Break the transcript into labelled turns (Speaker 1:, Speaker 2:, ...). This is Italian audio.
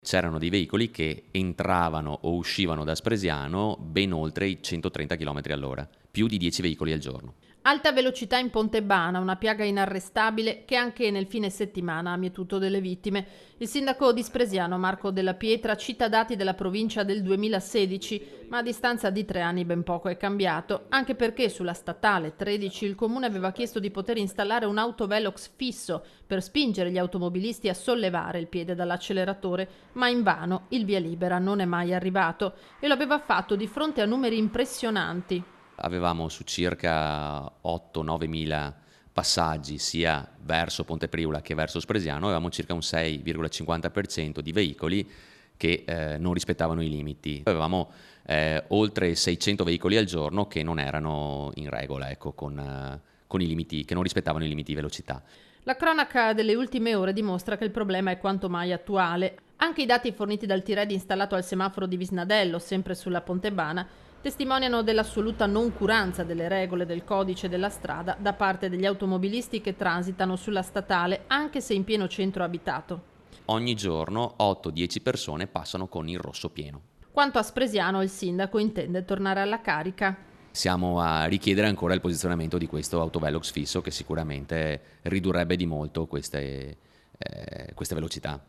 Speaker 1: C'erano dei veicoli che entravano o uscivano da Spresiano ben oltre i 130 km all'ora, più di 10 veicoli al giorno.
Speaker 2: Alta velocità in Pontebana, una piaga inarrestabile che anche nel fine settimana ha mietuto delle vittime. Il sindaco di Spresiano, Marco Della Pietra, cita dati della provincia del 2016, ma a distanza di 3 anni ben poco è cambiato, anche perché sulla statale 13 il comune aveva chiesto di poter installare un autovelox fisso per spingere gli automobilisti a sollevare il piede dall'acceleratore, ma invano il via libera non è mai arrivato e lo aveva fatto di fronte a numeri impressionanti.
Speaker 1: Avevamo su circa 8-9 mila passaggi sia verso Ponte Priula che verso Spresiano, avevamo circa un 6,50% di veicoli che non rispettavano i limiti. Avevamo oltre 600 veicoli al giorno che non erano in regola, ecco, con i limiti, che non rispettavano i limiti di velocità.
Speaker 2: La cronaca delle ultime ore dimostra che il problema è quanto mai attuale. Anche i dati forniti dal T-Red installato al semaforo di Visnadello, sempre sulla Pontebana, testimoniano dell'assoluta noncuranza delle regole del codice della strada da parte degli automobilisti che transitano sulla statale, anche se in pieno centro abitato.
Speaker 1: Ogni giorno 8-10 persone passano con il rosso pieno.
Speaker 2: Quanto a Spresiano, il sindaco intende tornare alla carica.
Speaker 1: Siamo a richiedere ancora il posizionamento di questo autovelox fisso che sicuramente ridurrebbe di molto queste velocità.